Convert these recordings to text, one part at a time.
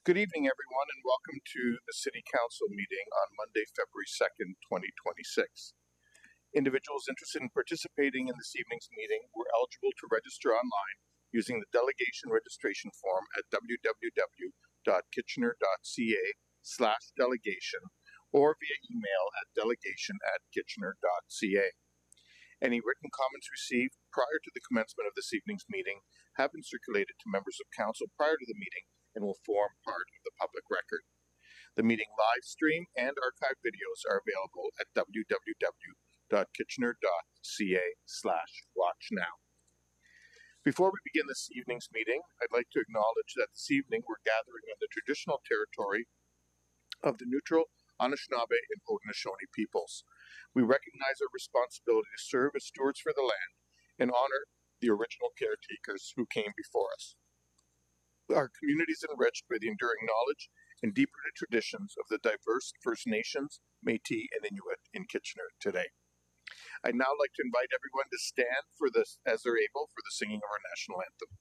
Good evening, everyone, and welcome to the City Council meeting on Monday, February 2nd, 2026. Individuals interested in participating in this evening's meeting were eligible to register online using the delegation registration form at www.kitchener.ca/delegation or via email at delegation@kitchener.ca. Any written comments received prior to the commencement of this evening's meeting have been circulated to members of council prior to the meeting and will form part of the public record. The meeting live stream and archive videos are available at www.kitchener.ca/watchnow. Before we begin this evening's meeting, I'd like to acknowledge that this evening we're gathering on the traditional territory of the neutral Anishinaabe and Haudenosaunee peoples. We recognize our responsibility to serve as stewards for the land and honor the original caretakers who came before us. Our community is enriched by the enduring knowledge and deep-rooted traditions of the diverse First Nations, Métis, and Inuit in Kitchener today. I'd now like to invite everyone to stand for this, as they're able, for the singing of our national anthem.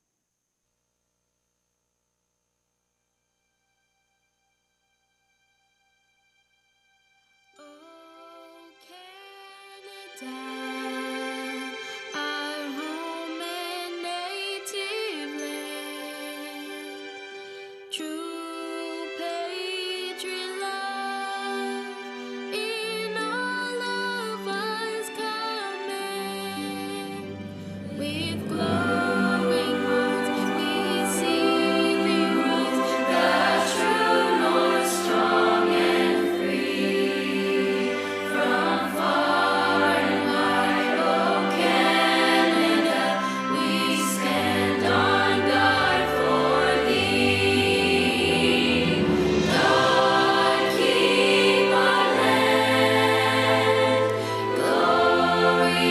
Canada, our home and native land, true patriot love in all of us command. With glowing hearts we see we rise, the true north strong and free. From far and wide, oh Canada, we stand on guard for thee. God keep our land glorious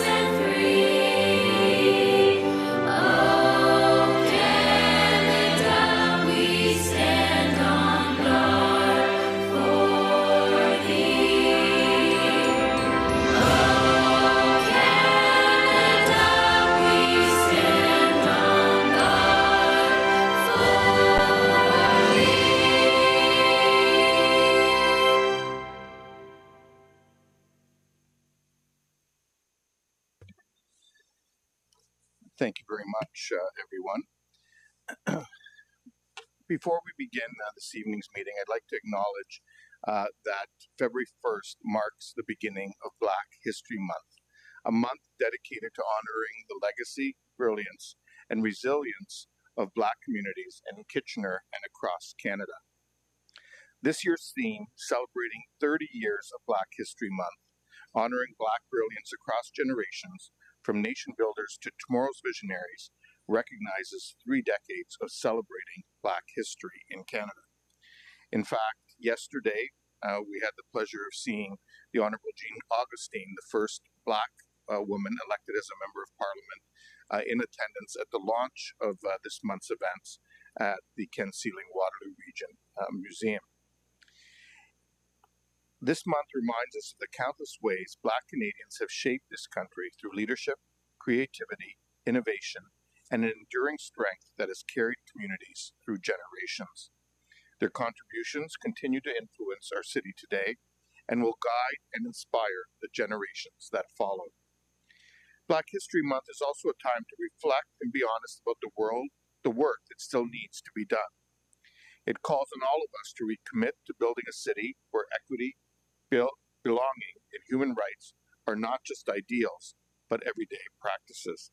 and free. Oh Canada, we stand on guard for thee. Oh Canada, we stand on guard for thee. Thank you very much, everyone. Before we begin this evening's meeting, I'd like to acknowledge that February 1st marks the beginning of Black History Month, a month dedicated to honoring the legacy, brilliance, and resilience of Black communities in Kitchener and across Canada. This year's theme, celebrating 30 years of Black History Month, honoring Black brilliance across generations, from nation builders to tomorrow's visionaries, recognizes 3 decades of celebrating Black history in Canada. In fact, yesterday we had the pleasure of seeing the Honourable Jean Augustine, the first Black woman elected as a Member of Parliament, in attendance at the launch of this month's events at the Ken Sealing Waterloo Region Museum. This month reminds us of the countless ways Black Canadians have shaped this country through leadership, creativity, innovation, and an enduring strength that has carried communities through generations. Their contributions continue to influence our city today and will guide and inspire the generations that follow. Black History Month is also a time to reflect and be honest about the work that still needs to be done. It calls on all of us to recommit to building a city where equity, belonging, and human rights are not just ideals, but everyday practices.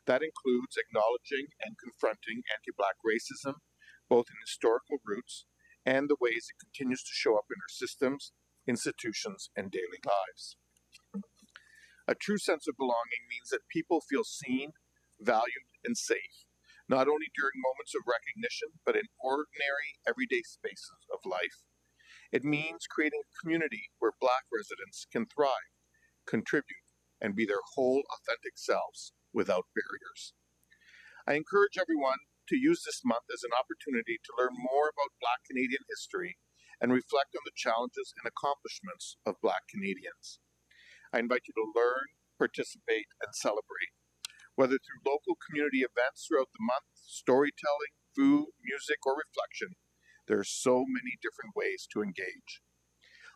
That includes acknowledging and confronting anti-Black racism, both in historical roots and the ways it continues to show up in our systems, institutions, and daily lives. A true sense of belonging means that people feel seen, valued, and safe, not only during moments of recognition, but in ordinary, everyday spaces of life. It means creating a community where Black residents can thrive, contribute, and be their whole, authentic selves without barriers. I encourage everyone to use this month as an opportunity to learn more about Black Canadian history and reflect on the challenges and accomplishments of Black Canadians. I invite you to learn, participate, and celebrate. Whether through local community events throughout the month, storytelling, food, music, or reflection, there are so many different ways to engage.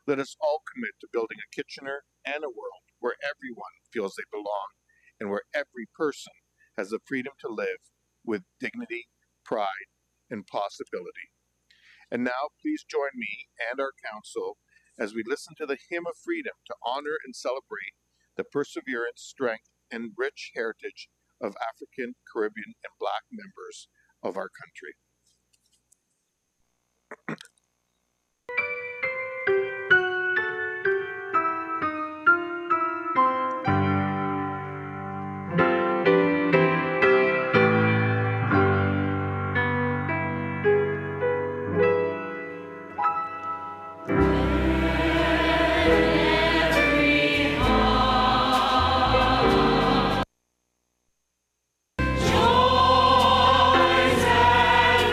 Let us all commit to building a Kitchener and a world where everyone feels they belong and where every person has the freedom to live with dignity, pride, and possibility. And now, please join me and our council as we listen to the Hymn of Freedom to honor and celebrate the perseverance, strength, and rich heritage of African, Caribbean, and Black members of our country. Joys and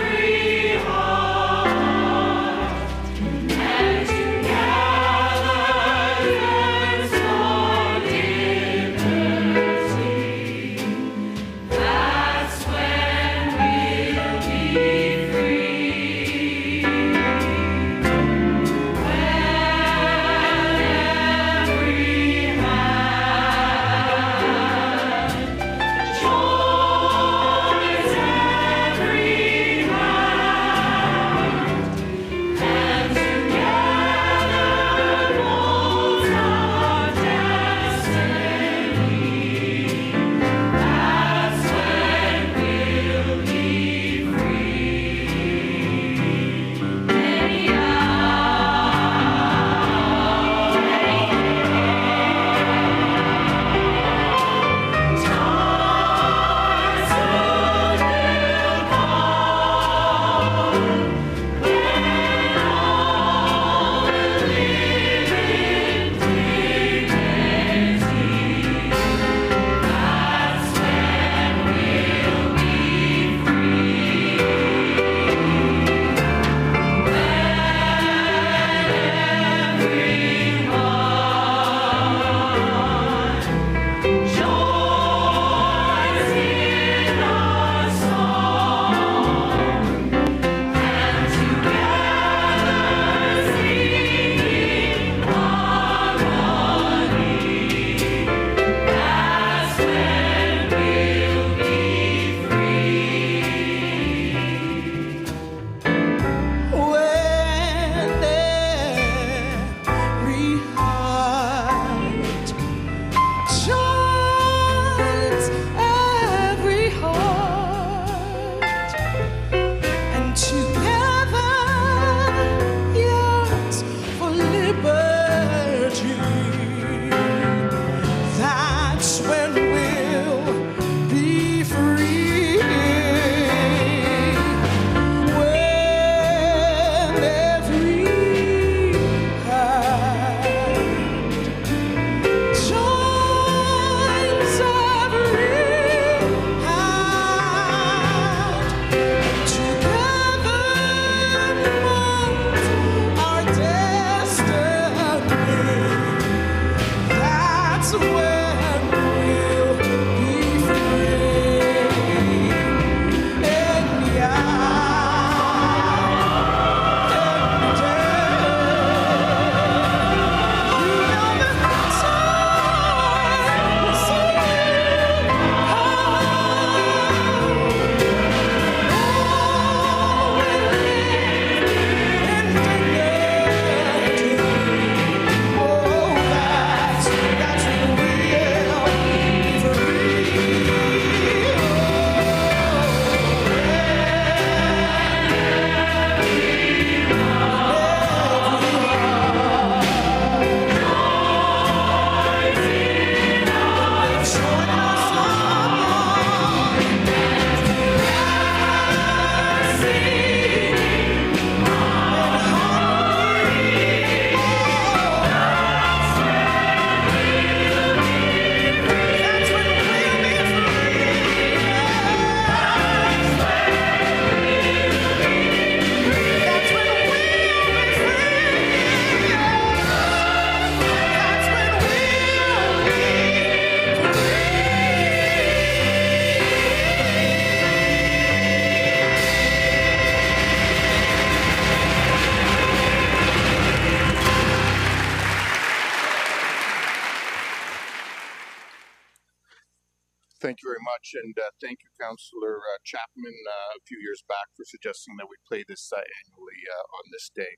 much, and thank you, Councillor Chapman, a few years back for suggesting that we play this annually on this day.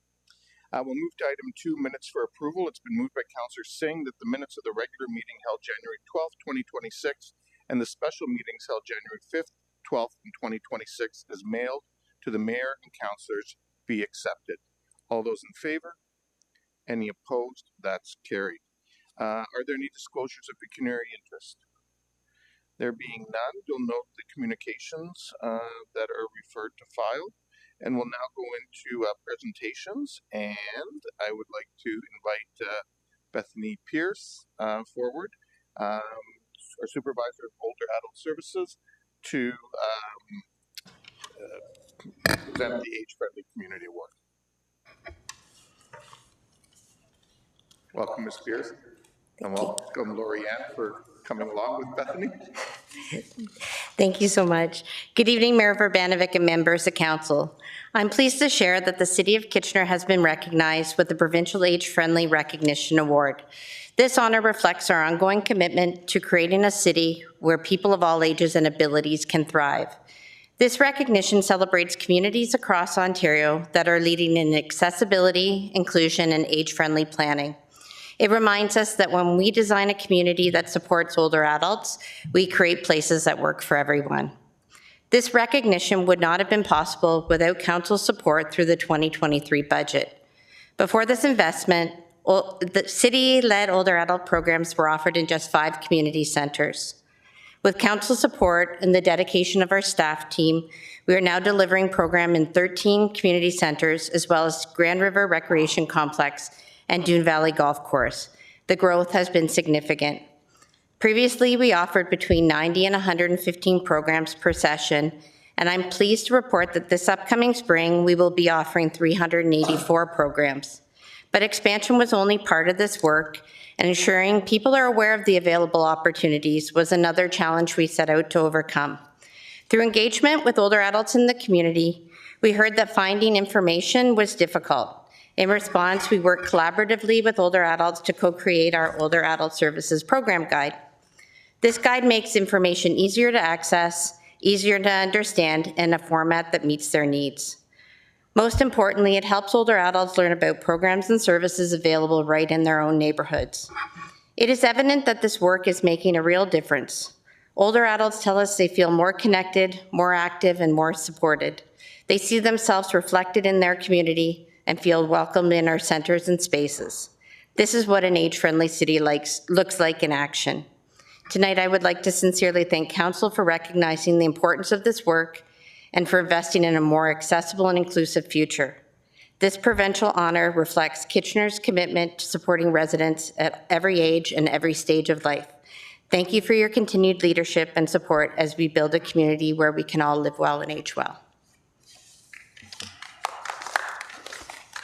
We'll move to item 2, minutes for approval. It's been moved by Councillor Singh that the minutes of the regular meeting held January 12th, 2026, and the special meetings held January 5th, 12th, and 2026 as mailed to the Mayor and Councillors be accepted. All those in favor? Any opposed? That's carried. Are there any disclosures of pecuniary interest? There being none, you'll note the communications that are referred to file. And we'll now go into presentations, and I would like to invite Bethany Pierce forward, our Supervisor of Older Adult Services, to present the Age Friendly Community Award. Welcome, Ms. Pierce, and welcome, Lori-Ann, for coming along with Bethany. Thank you so much. Good evening, Mayor Verbanovic and members of Council. I'm pleased to share that the City of Kitchener has been recognized with the Provincial Age Friendly Recognition Award. This honor reflects our ongoing commitment to creating a city where people of all ages and abilities can thrive. This recognition celebrates communities across Ontario that are leading in accessibility, inclusion, and age-friendly planning. It reminds us that when we design a community that supports older adults, we create places that work for everyone. This recognition would not have been possible without Council's support through the 2023 budget. Before this investment, the city-led older adult programs were offered in just 5 community centres. With Council support and the dedication of our staff team, we are now delivering program in 13 community centres, as well as Grand River Recreation Complex and Dune Valley Golf Course. The growth has been significant. Previously, we offered between 90 and 115 programs per session, and I'm pleased to report that this upcoming spring, we will be offering 384 programs. But expansion was only part of this work, and ensuring people are aware of the available opportunities was another challenge we set out to overcome. Through engagement with older adults in the community, we heard that finding information was difficult. In response, we worked collaboratively with older adults to co-create our Older Adult Services Program Guide. This guide makes information easier to access, easier to understand, in a format that meets their needs. Most importantly, it helps older adults learn about programs and services available right in their own neighborhoods. It is evident that this work is making a real difference. Older adults tell us they feel more connected, more active, and more supported. They see themselves reflected in their community and feel welcomed in our centres and spaces. This is what an age-friendly city looks like in action. Tonight, I would like to sincerely thank Council for recognizing the importance of this work and for investing in a more accessible and inclusive future. This provincial honour reflects Kitchener's commitment to supporting residents at every age and every stage of life. Thank you for your continued leadership and support as we build a community where we can all live well and age well.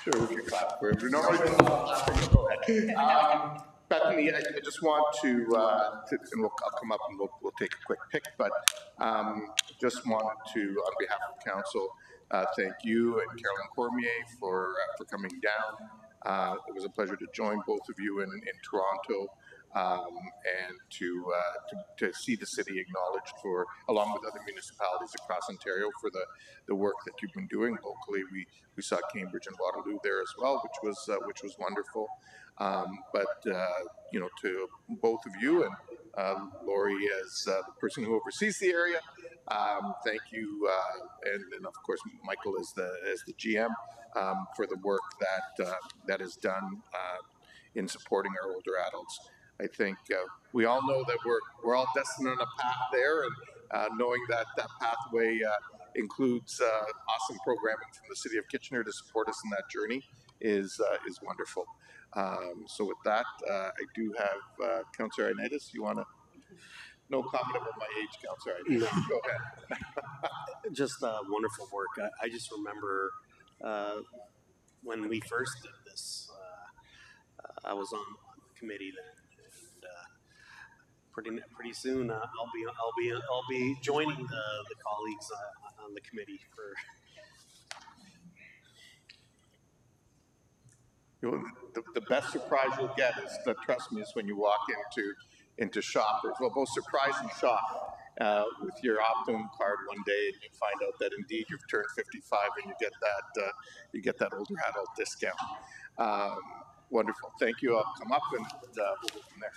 Sure, we can clap for him. Go ahead. Bethany, I just want to and I'll come up and we'll take a quick pick, but just wanted to, on behalf of Council, thank you and Carolyn Cormier for coming down. It was a pleasure to join both of you in Toronto and to see the city acknowledged for, along with other municipalities across Ontario, for the work that you've been doing locally. We saw Cambridge and Waterloo there as well, which was wonderful. You know, to both of you and Lori as the person who oversees the area, thank you, and of course Michael as the GM for the work that is done in supporting our older adults. I think we all know that we're all destined on a path there, and knowing that pathway includes awesome programming from the City of Kitchener to support us in that journey is wonderful. So with that, I do have Councillor Ioannidis. You want to? No comment about my age, Councillor Ioannidis. No. Go ahead. Just wonderful work. I just remember when we first did this, I was on the committee then, and pretty soon I'll be joining the colleagues on the committee for. The best surprise you'll get is, trust me, is when you walk into Shoppers. Well, both surprise and shock with your Optimum card one day, and you find out that indeed you've turned 55 and you get that older adult discount. Wonderful. Thank you. I'll come up and we'll go from there.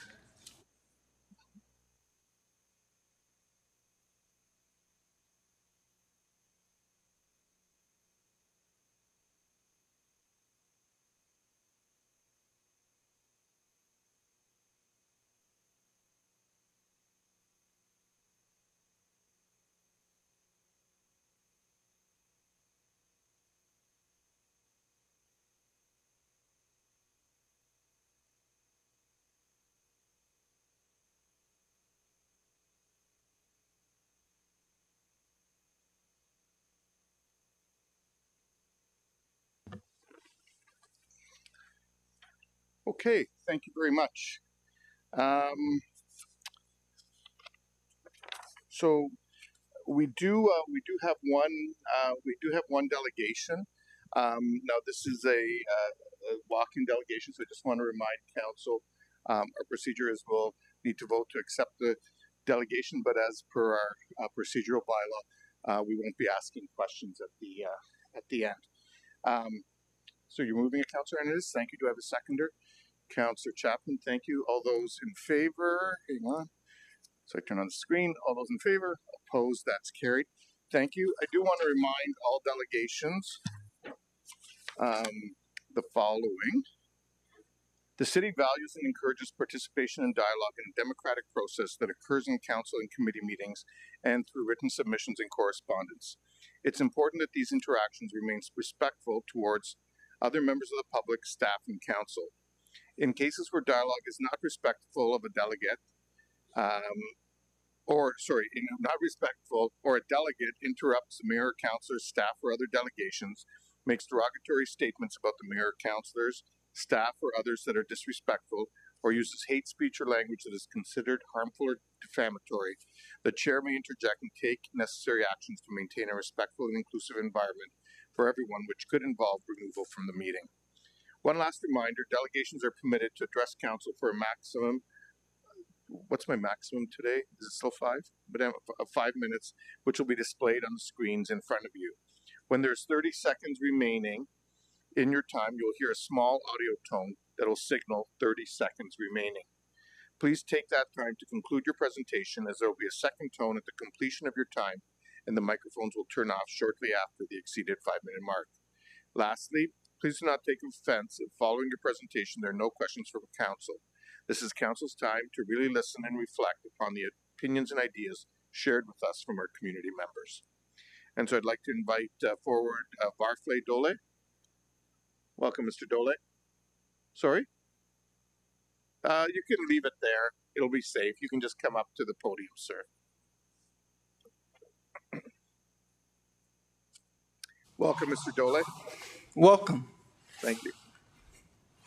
Okay, thank you very much. So we do have one delegation. Now this is a walk-in delegation, so I just want to remind council our procedure is we'll need to vote to accept the delegation, but as per our procedural bylaw, we won't be asking questions at the end. So you're moving it, Councillor Hernandez. Thank you. Do I have a seconder? Councillor Chapman, thank you. All those in favor? Hang on. So I turn on the screen. All those in favor? Opposed? That's carried. Thank you. I do want to remind all delegations the following. The city values and encourages participation and dialogue in a democratic process that occurs in council and committee meetings and through written submissions and correspondence. It's important that these interactions remain respectful towards other members of the public, staff, and council. In cases where dialogue is not respectful of a delegate, not respectful, or a delegate interrupts the mayor, councilors, staff, or other delegations, makes derogatory statements about the mayor, councilors, staff, or others that are disrespectful, or uses hate speech or language that is considered harmful or defamatory, the chair may interject and take necessary actions to maintain a respectful and inclusive environment for everyone, which could involve removal from the meeting. One last reminder, delegations are permitted to address council for a maximum, what's my maximum today? Is it still 5? But 5 minutes, which will be displayed on the screens in front of you. When there's 30 seconds remaining in your time, you'll hear a small audio tone that will signal 30 seconds remaining. Please take that time to conclude your presentation, as there will be a second tone at the completion of your time, and the microphones will turn off shortly after the exceeded 5-minute mark. Lastly, please do not take offense if following your presentation there are no questions from council. This is council's time to really listen and reflect upon the opinions and ideas shared with us from our community members. And so I'd like to invite forward Barclay Dole. Welcome, Mr. Dole. Sorry? You can leave it there. It'll be safe. You can just come up to the podium, sir. Welcome, Mr. Dole. Welcome. Thank you.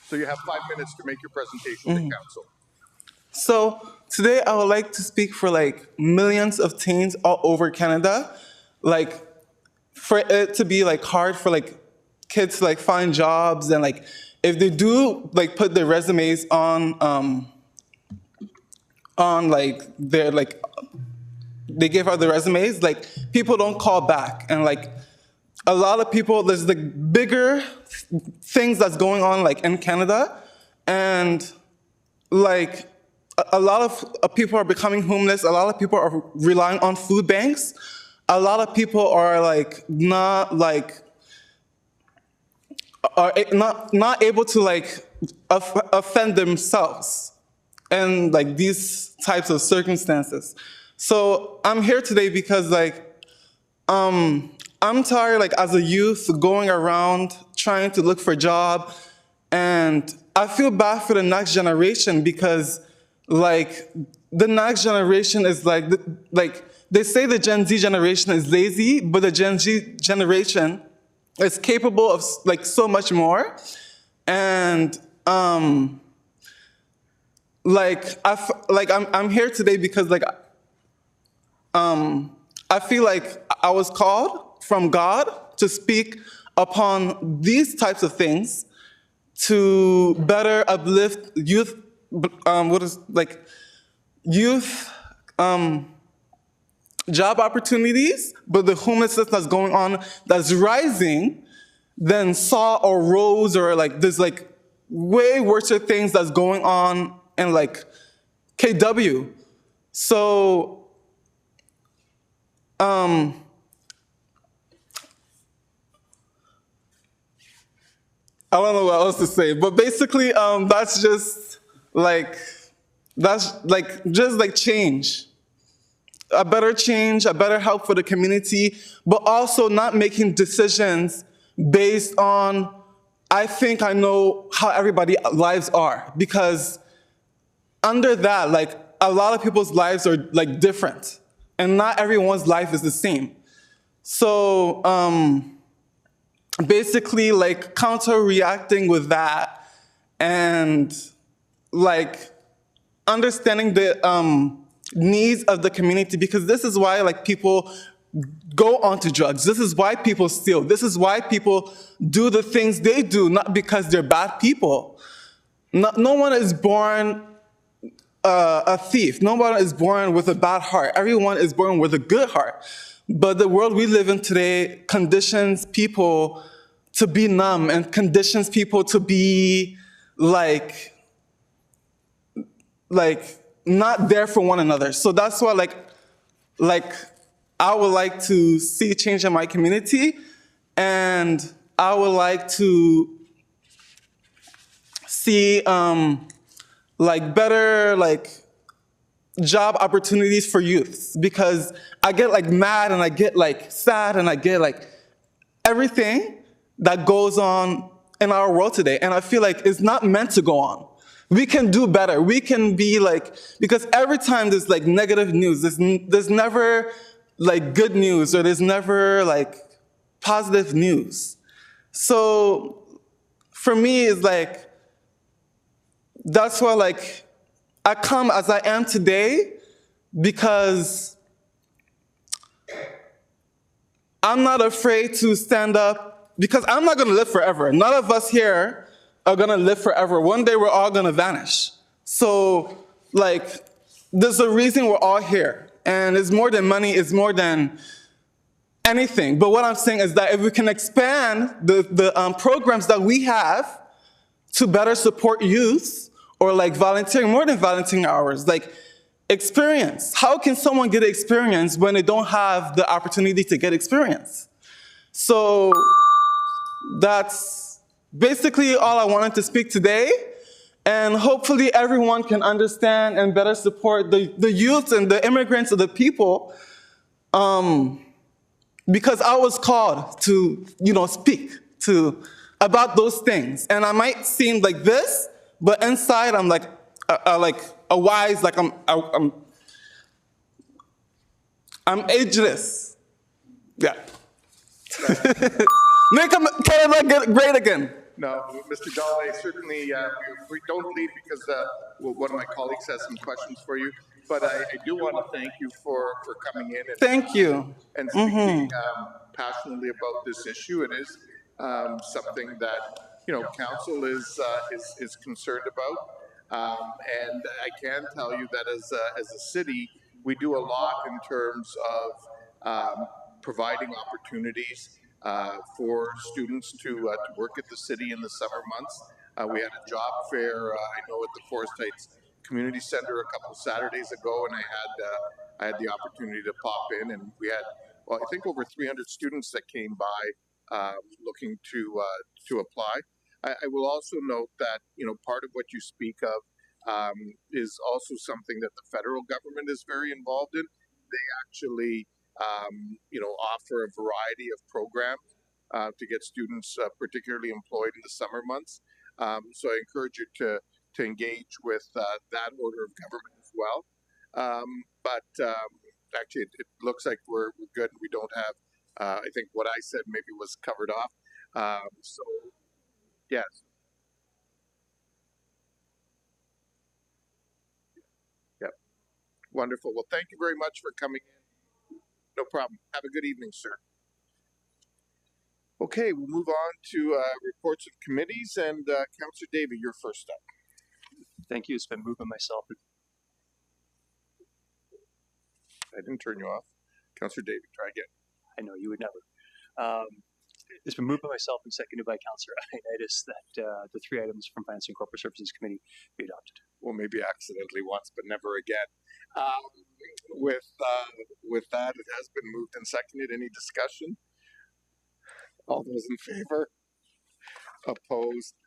So you have 5 minutes to make your presentation to council. So today I would like to speak for like millions of teens all over Canada, like for it to be like hard for like kids to like find jobs, and like if they do like put their resumes on like their like they give out the resumes, like people don't call back, and like a lot of people, there's like bigger things that's going on like in Canada, and like a lot of people are becoming homeless. A lot of people are relying on food banks. A lot of people are like not able to like offend themselves in like these types of circumstances. So I'm here today because like I'm tired, like as a youth, going around trying to look for a job, and I feel bad for the next generation because, like, the next generation is like they say the Gen Z generation is lazy, but the Gen Z generation is capable of like so much more, and I'm here today because like I feel like I was called from God to speak upon these types of things to better uplift youth, job opportunities, but the homelessness that's going on, that's rising, than Saw or Rose, or like there's like way worse things that's going on in like KW. So I don't know what else to say, but basically that's just like just like change. A better change, a better help for the community, but also not making decisions based on, I think I know how everybody's lives are. Because under that, like, a lot of people's lives are like different, and not everyone's life is the same. So basically, like, counter-reacting with that, and like understanding the needs of the community, because this is why like people go onto drugs. This is why people steal. This is why people do the things they do, not because they're bad people. No one is born a thief. No one is born with a bad heart. Everyone is born with a good heart. But the world we live in today conditions people to be numb, and conditions people to be like not there for one another. So that's why like I would like to see change in my community, and I would like to see like better like job opportunities for youths, because I get like mad and I get like sad and I get like everything that goes on in our world today, and I feel like it's not meant to go on. We can do better. We can be like, because every time there's like negative news, there's never like good news, or there's never like positive news. So for me, it's like, that's why like I come as I am today, because I'm not afraid to stand up, because I'm not gonna live forever. None of us here are gonna live forever. One day we're all gonna vanish. So like, there's a reason we're all here. And it's more than money, it's more than anything. But what I'm saying is that if we can expand the programs that we have to better support youth, or like volunteering, more than volunteering hours, like experience. How can someone get experience when they don't have the opportunity to get experience? So that's basically all I wanted to speak today. And hopefully everyone can understand and better support the youth and the immigrants and the people, because I was called to, speak about those things. And I might seem like this, but inside I'm like a wise, like I'm ageless. Yeah. Make Canada great again. No, Mr. Donnelly, certainly we don't leave because one of my colleagues has some questions for you. But I do want to thank you for coming in. And, Thank you. And speaking passionately about this issue. It is something that council is concerned about, and I can tell you that as a city, we do a lot in terms of providing opportunities for students to work at the city in the summer months. We had a job fair, I know, at the Forest Heights Community Center a couple of Saturdays ago, and I had the opportunity to pop in, and we had, well, I think over 300 students that came by looking to apply. I will also note that part of what you speak of is also something that the federal government is very involved in. They actually offer a variety of programs to get students particularly employed in the summer months. So I encourage you to engage with that order of government as well. But actually, it looks like we're good. We don't have, I think what I said maybe was covered off. So, yes. Yep. Wonderful. Well, thank you very much for coming in. No problem. Have a good evening, sir. Okay, we'll move on to reports of committees, and Councillor Davey, you're first up. Thank you. It's been moved by myself. I didn't turn you off. Councillor Davey, try again. I know you would never. It's been moved by myself and seconded by Councillor Ioannidis that the three items from Finance and Corporate Services Committee be adopted. Well, maybe accidentally once, but never again. With that, it has been moved and seconded. Any discussion? All those in favor? Opposed?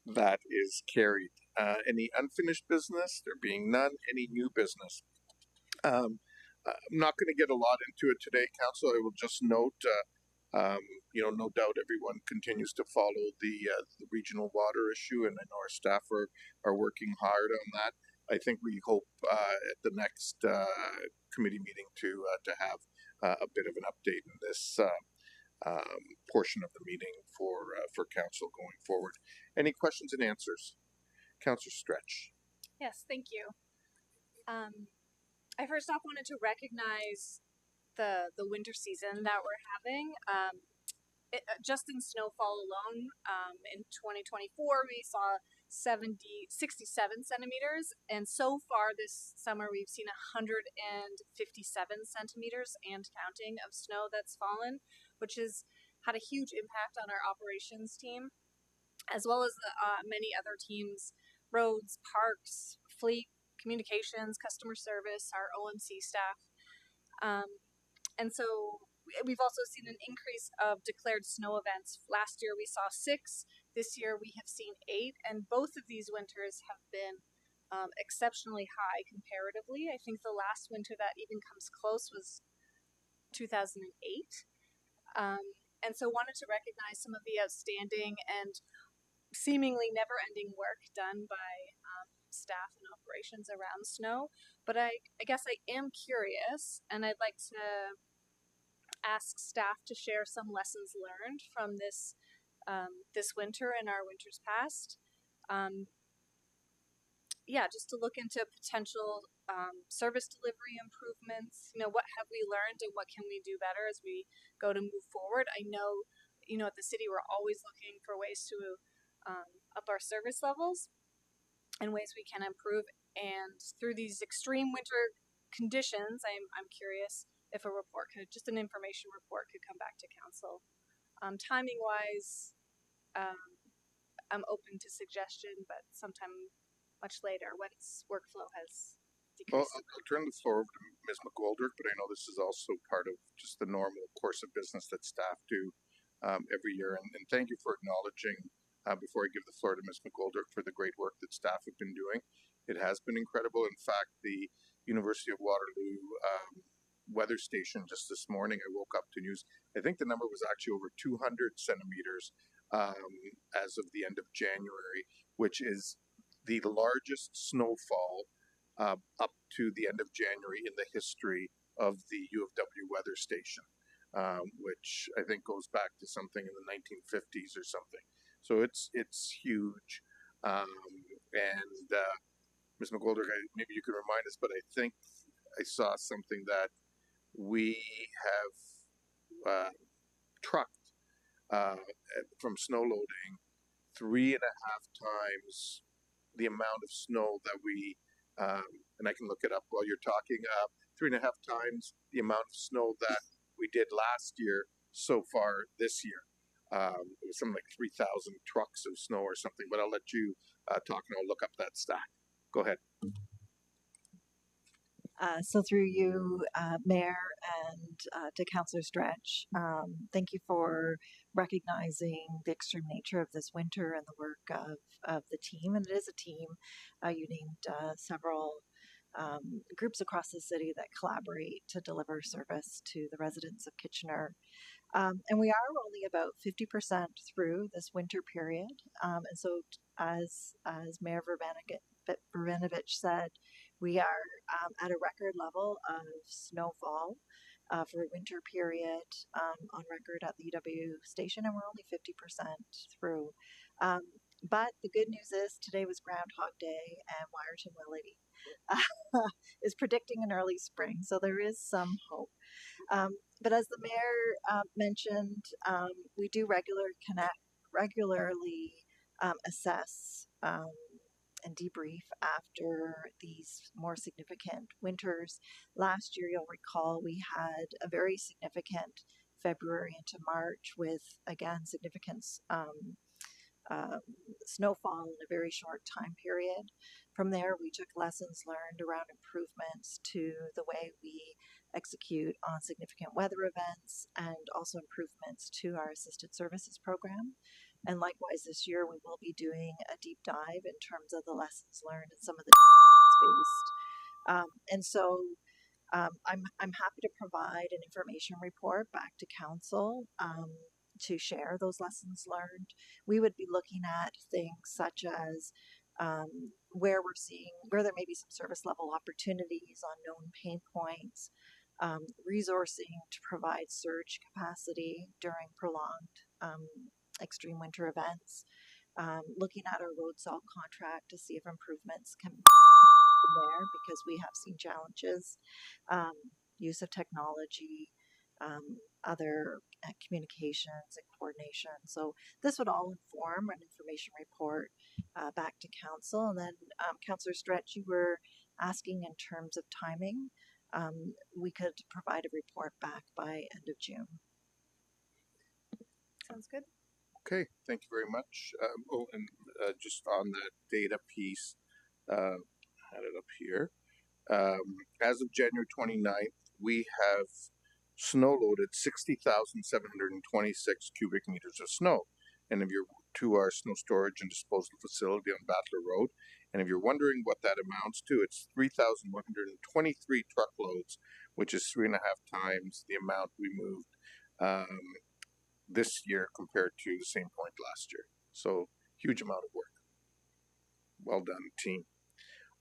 That is carried. Any unfinished business? There being none. Any new business? I'm not going to get a lot into it today, Council. I will just note, no doubt everyone continues to follow the regional water issue, and I know our staff are working hard on that. I think we hope at the next committee meeting to have a bit of an update in this portion of the meeting for council going forward. Any questions and answers? Councillor Stretch. Yes, thank you. I first off wanted to recognize the winter season that we're having. Just in snowfall alone, in 2024, we saw 67 centimeters, and so far this summer we've seen 157 centimeters and counting of snow that's fallen, which has had a huge impact on our operations team, as well as many other teams, roads, parks, fleet, communications, customer service, our OMC staff. And so we've also seen an increase of declared snow events. Last year we saw 6. This year we have seen 8, and both of these winters have been exceptionally high comparatively. I think the last winter that even comes close was 2008. And so wanted to recognize some of the outstanding and seemingly never-ending work done by staff and operations around snow. But I guess I am curious, and I'd like to ask staff to share some lessons learned from this winter and our winters past. Just to look into potential service delivery improvements. What have we learned and what can we do better as we go to move forward? I know, at the city we're always looking for ways to up our service levels and ways we can improve. And through these extreme winter conditions, I'm curious if a report just an information report could come back to council. Timing wise, I'm open to suggestion, but sometime much later once workflow has Well, decreased. I'll turn the floor over to Ms. McGoldrick, but I know this is also part of just the normal course of business that staff do every year. And thank you for acknowledging, before I give the floor to Ms. McGoldrick, for the great work that staff have been doing. It has been incredible. In fact, the University of Waterloo weather station just this morning, I woke up to news. I think the number was actually over 200 centimeters as of the end of January, which is the largest snowfall up to the end of January in the history of the U of W weather station, which I think goes back to something in the 1950s or something. So it's huge. And Ms. McGoldrick, maybe you can remind us, but I think I saw something that we have trucked from snow loading 3.5 times the amount of snow that we, and I can look it up while you're talking, 3.5 times the amount of snow that we did last year so far this year. It was something like 3,000 trucks of snow or something, but I'll let you talk and I'll look up that stat. Go ahead. So through you, Mayor, and to Councillor Stretch, thank you for recognizing the extreme nature of this winter and the work of the team. And it is a team. You named several groups across the city that collaborate to deliver service to the residents of Kitchener. And we are only about 50% through this winter period. And so as Mayor Verbanovich said, we are at a record level of snowfall for a winter period on record at the UW station, and we're only 50% through. But the good news is today was Groundhog Day, and Wyerton Willity is predicting an early spring, so there is some hope. But as the mayor mentioned, we do regularly assess and debrief after these more significant winters. Last year, you'll recall, we had a very significant February into March with, again, significant snowfall in a very short time period. From there, we took lessons learned around improvements to the way we execute on significant weather events and also improvements to our assisted services program. And likewise, this year we will be doing a deep dive in terms of the lessons learned and some of the based. I'm happy to provide an information report back to council to share those lessons learned. We would be looking at things such as where there may be some service level opportunities on known pain points, resourcing to provide surge capacity during prolonged extreme winter events, looking at our road salt contract to see if improvements can be there because we have seen challenges, use of technology, other communications and coordination. So this would all inform an information report back to council. And then Councillor Stretch, you were asking in terms of timing. We could provide a report back by end of June. Sounds good. Okay, thank you very much. Just on that data piece, I had it up here. As of January 29th, we have snow loaded 60,726 cubic meters of snow. And if you're to our snow storage and disposal facility on Battler Road, and if you're wondering what that amounts to, it's 3,123 truckloads, which is 3.5 times the amount we moved this year compared to the same point last year. So huge amount of work. Well done, team.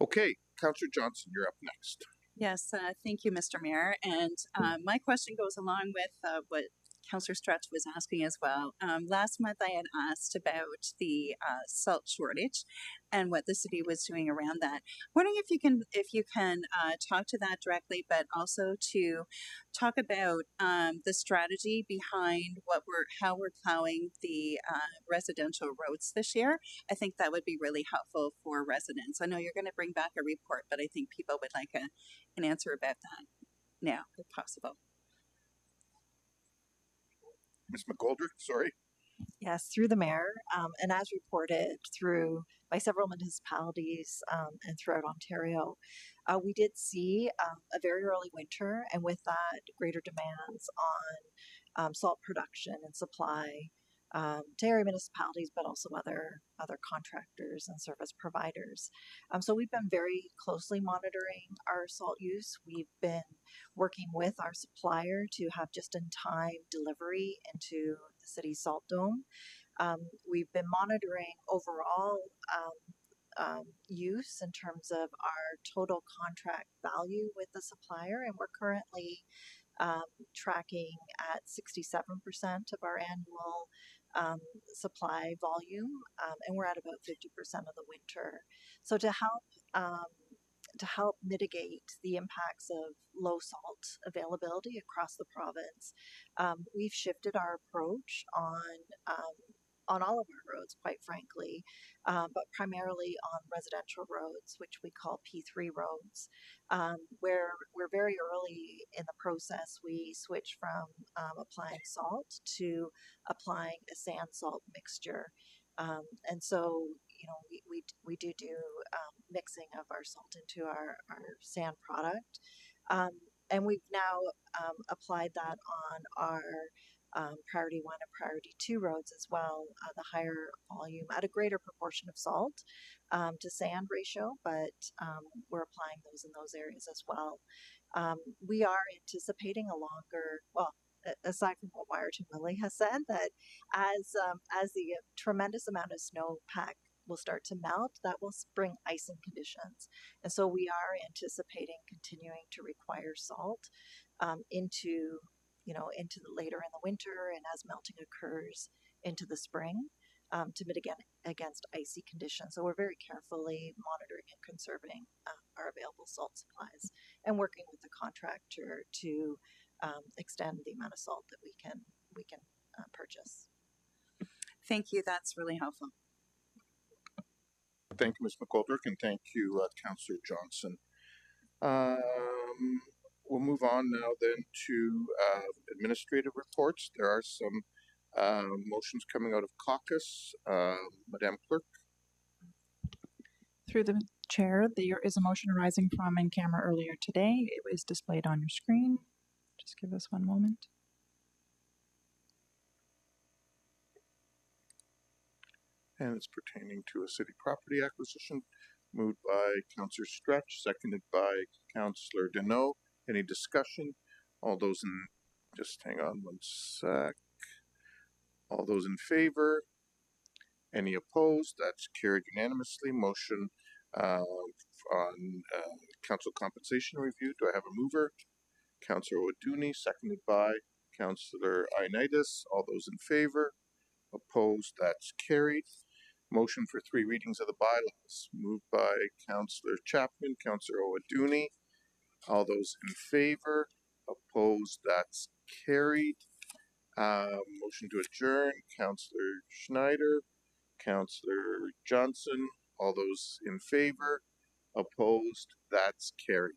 Okay, Councillor Johnson, you're up next. Yes, thank you, Mr. Mayor. And my question goes along with what Councillor Stretch was asking as well. Last month, I had asked about the salt shortage and what the city was doing around that. Wondering if you can talk to that directly, but also to talk about the strategy behind how we're plowing the residential roads this year. I think that would be really helpful for residents. I know you're going to bring back a report, but I think people would like an answer about that now, if possible. Ms. McGoldrick, sorry. Yes, through the mayor, and as reported by several municipalities and throughout Ontario, we did see a very early winter, and with that, greater demands on salt production and supply to area municipalities, but also other contractors and service providers. So we've been very closely monitoring our salt use. We've been working with our supplier to have just-in-time delivery into the city's salt dome. We've been monitoring overall use in terms of our total contract value with the supplier, and we're currently tracking at 67% of our annual supply volume, and we're at about 50% of the winter. So to help mitigate the impacts of low salt availability across the province, we've shifted our approach on all of our roads, quite frankly, but primarily on residential roads, which we call P3 roads, where we're very early in the process. We switch from applying salt to applying a sand salt mixture. And so, we do mixing of our salt into our sand product. And we've now applied that on our priority 1 and priority 2 roads as well, the higher volume at a greater proportion of salt to sand ratio, but we're applying those in those areas as well. We are anticipating aside from what Wyerton Lily has said, that as the tremendous amount of snowpack will start to melt, that will bring icing conditions. And so we are anticipating continuing to require salt into later in the winter and as melting occurs into the spring to mitigate against icy conditions. So we're very carefully monitoring and conserving our available salt supplies and working with the contractor to extend the amount of salt that we can purchase. Thank you. That's really helpful. Thank you, Ms. McGoldrick, and thank you, Councillor Johnson. We'll move on now then to administrative reports. There are some motions coming out of caucus. Madam Clerk. Through the chair, there is a motion arising from in camera earlier today. It was displayed on your screen. Just give us one moment. And it's pertaining to a city property acquisition, moved by Councillor Stretch, seconded by Councillor Deneau. Any discussion? All those in, just hang on one sec. All those in favor? Any opposed? That's carried unanimously. Motion on council compensation review. Do I have a mover? Councillor Waduni, seconded by Councillor Ioannidis. All those in favor? Opposed? That's carried. Motion for 3 readings of the bylaws, moved by Councillor Chapman, Councillor Waduni. All those in favor? Opposed? That's carried. Motion to adjourn, Councillor Schneider, Councillor Johnson. All those in favor? Opposed? That's carried.